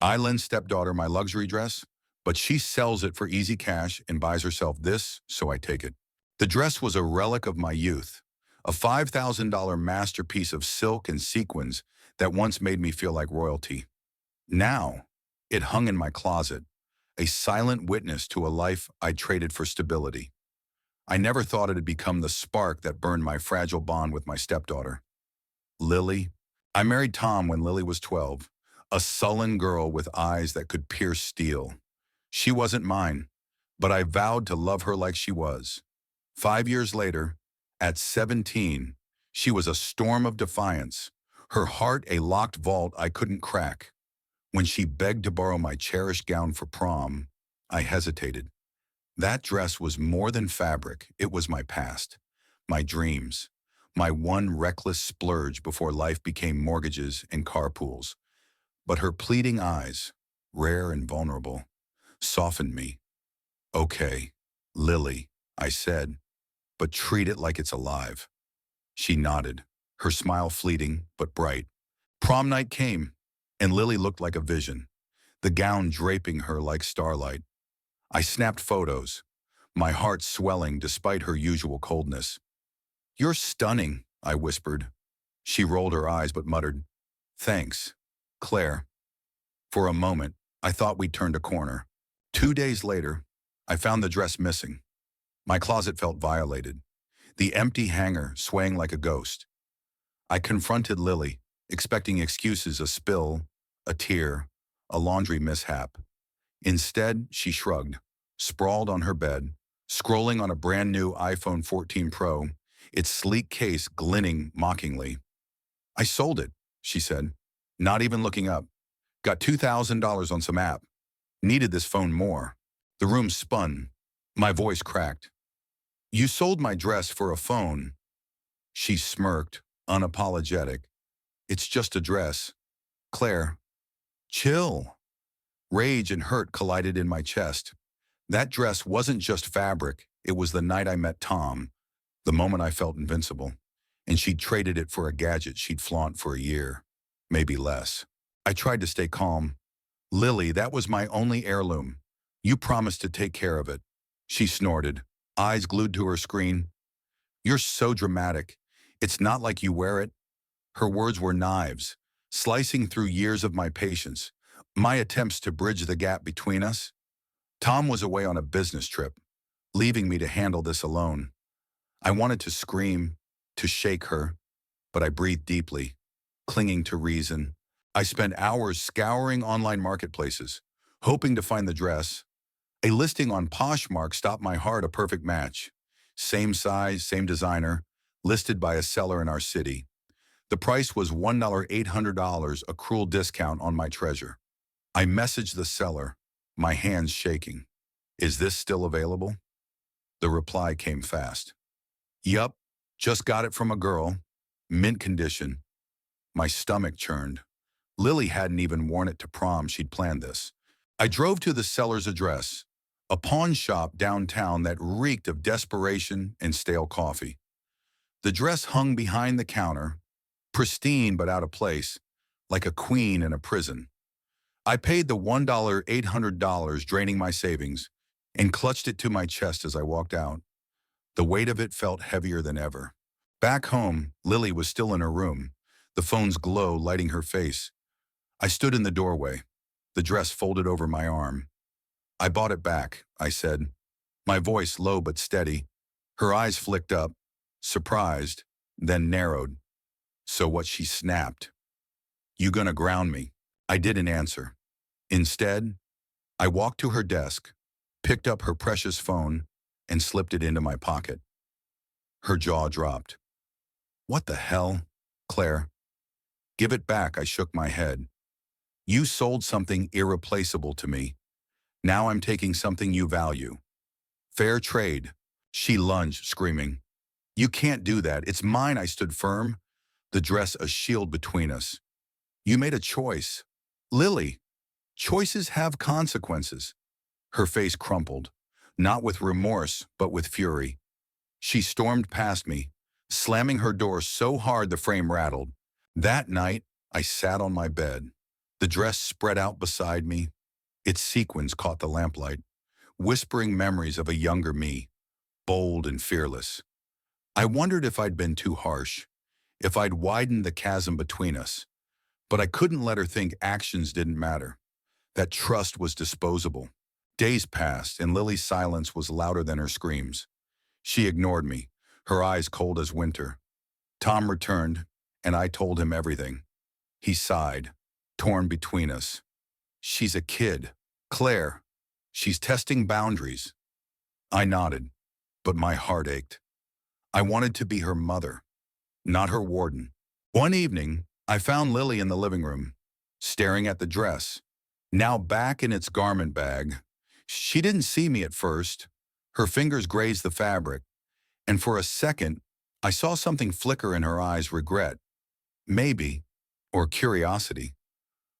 I lend Stepdaughter my luxury dress, but she sells it for easy cash and buys herself this, so I take it. The dress was a relic of my youth, a $5,000 masterpiece of silk and sequins that once made me feel like royalty. Now, it hung in my closet, a silent witness to a life I traded for stability. I never thought it'd become the spark that burned my fragile bond with my stepdaughter. Lily. I married Tom when Lily was 12, a sullen girl with eyes that could pierce steel. She wasn't mine, but I vowed to love her like she was. 5 years later, at 17, she was a storm of defiance, her heart a locked vault I couldn't crack. When she begged to borrow my cherished gown for prom, I hesitated. That dress was more than fabric, it was my past, my dreams, my one reckless splurge before life became mortgages and carpools. But her pleading eyes, rare and vulnerable, softened me. "Okay, Lily," I said, "but treat it like it's alive." She nodded, her smile fleeting but bright. Prom night came, and Lily looked like a vision, the gown draping her like starlight. I snapped photos, my heart swelling despite her usual coldness. "You're stunning," I whispered. She rolled her eyes but muttered, "Thanks, Claire." For a moment, I thought we'd turned a corner. 2 days later, I found the dress missing. My closet felt violated, the empty hanger swaying like a ghost. I confronted Lily, expecting excuses: a spill, a tear, a laundry mishap. Instead, she shrugged, sprawled on her bed, scrolling on a brand new iPhone 14 Pro, its sleek case glinting mockingly. "I sold it," she said, not even looking up. "Got $2,000 on some app. Needed this phone more." The room spun. My voice cracked. "You sold my dress for a phone." She smirked, unapologetic. "It's just a dress. Claire, chill." Rage and hurt collided in my chest. That dress wasn't just fabric, it was the night I met Tom, the moment I felt invincible. And she'd traded it for a gadget she'd flaunt for a year, maybe less. I tried to stay calm. "Lily, that was my only heirloom. You promised to take care of it." She snorted, eyes glued to her screen. "You're so dramatic. It's not like you wear it." Her words were knives, slicing through years of my patience, my attempts to bridge the gap between us. Tom was away on a business trip, leaving me to handle this alone. I wanted to scream, to shake her, but I breathed deeply, clinging to reason. I spent hours scouring online marketplaces, hoping to find the dress. A listing on Poshmark stopped my heart, a perfect match. Same size, same designer, listed by a seller in our city. The price was $1,800, a cruel discount on my treasure. I messaged the seller, my hands shaking. "Is this still available?" The reply came fast. "Yup, just got it from a girl. Mint condition." My stomach churned. Lily hadn't even worn it to prom, she'd planned this. I drove to the seller's address, a pawn shop downtown that reeked of desperation and stale coffee. The dress hung behind the counter, pristine but out of place, like a queen in a prison. I paid the $1,800, draining my savings, and clutched it to my chest as I walked out. The weight of it felt heavier than ever. Back home, Lily was still in her room, the phone's glow lighting her face. I stood in the doorway, the dress folded over my arm. "I bought it back," I said, my voice low but steady. Her eyes flicked up, surprised, then narrowed. "So what?" she snapped. "You gonna ground me?" I didn't answer. Instead, I walked to her desk, picked up her precious phone, and slipped it into my pocket. Her jaw dropped. "What the hell, Claire?" "Give it back," I shook my head. "You sold something irreplaceable to me. Now I'm taking something you value." "Fair trade." She lunged, screaming. "You can't do that. It's mine." I stood firm, the dress a shield between us. "You made a choice. Lily, choices have consequences." Her face crumpled, not with remorse, but with fury. She stormed past me, slamming her door so hard the frame rattled. That night, I sat on my bed, The dress spread out beside me. Its sequins caught the lamplight, whispering memories of a younger me, bold and fearless. I wondered if I'd been too harsh, if I'd widened the chasm between us, but I couldn't let her think actions didn't matter, that trust was disposable. Days passed, and Lily's silence was louder than her screams. She ignored me, her eyes cold as winter. Tom returned, and I told him everything. He sighed, torn between us. She's a kid. Claire. She's testing boundaries. I nodded, but my heart ached. I wanted to be her mother, not her warden. One evening, I found Lily in the living room, staring at the dress, now back in its garment bag. She didn't see me at first. Her fingers grazed the fabric, and for a second, I saw something flicker in her eyes, regret, maybe, or curiosity.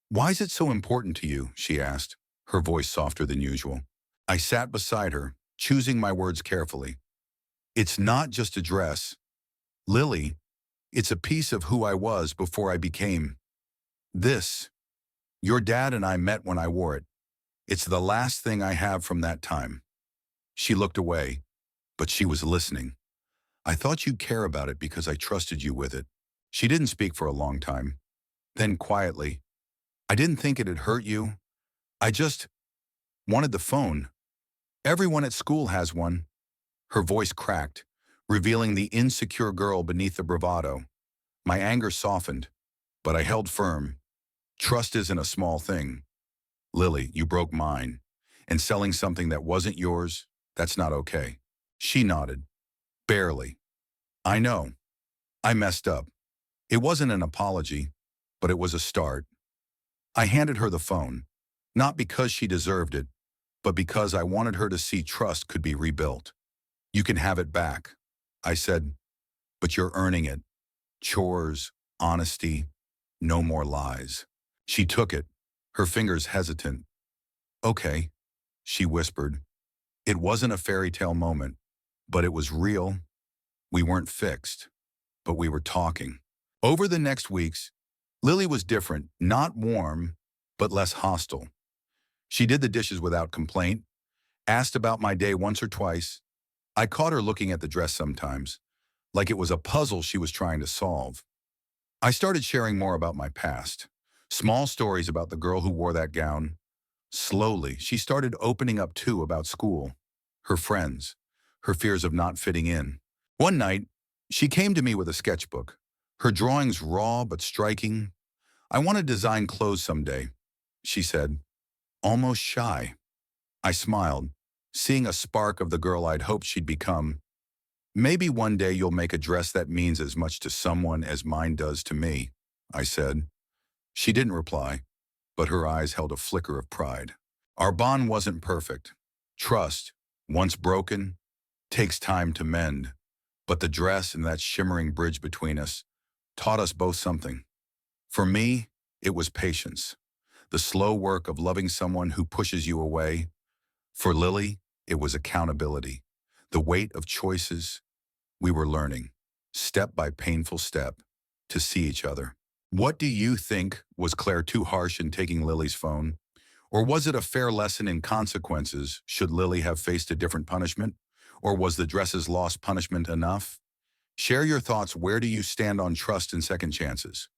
"Why is it so important to you?" she asked, her voice softer than usual. I sat beside her, choosing my words carefully. "It's not just a dress, Lily. It's a piece of who I was before I became this. Your dad and I met when I wore it. It's the last thing I have from that time." She looked away, but she was listening. "I thought you'd care about it because I trusted you with it." She didn't speak for a long time. Then quietly, "I didn't think it'd hurt you. I just wanted the phone. Everyone at school has one." Her voice cracked, revealing the insecure girl beneath the bravado. My anger softened, but I held firm. Trust isn't a small thing. "Lily, you broke mine. And selling something that wasn't yours, that's not okay." She nodded. "Barely. I know. I messed up." It wasn't an apology, but it was a start. I handed her the phone, not because she deserved it, but because I wanted her to see trust could be rebuilt. "You can have it back," I said, "but you're earning it. Chores, honesty, no more lies." She took it, her fingers hesitant. "Okay," she whispered. It wasn't a fairy tale moment, but it was real. We weren't fixed, but we were talking. Over the next weeks, Lily was different, not warm, but less hostile. She did the dishes without complaint, asked about my day once or twice. I caught her looking at the dress sometimes, like it was a puzzle she was trying to solve. I started sharing more about my past, small stories about the girl who wore that gown. Slowly, she started opening up too about school, her friends, her fears of not fitting in. One night, she came to me with a sketchbook, her drawings raw but striking. "I want to design clothes someday," she said, almost shy. I smiled, seeing a spark of the girl I'd hoped she'd become. "Maybe one day you'll make a dress that means as much to someone as mine does to me," I said. She didn't reply, but her eyes held a flicker of pride. Our bond wasn't perfect. Trust, once broken, takes time to mend. But the dress and that shimmering bridge between us taught us both something. For me, it was patience, the slow work of loving someone who pushes you away. For Lily, it was accountability, the weight of choices. We were learning, step by painful step, to see each other. What do you think? Was Claire too harsh in taking Lily's phone? Or was it a fair lesson in consequences? Should Lily have faced a different punishment? Or was the dress's loss punishment enough? Share your thoughts. Where do you stand on trust and second chances?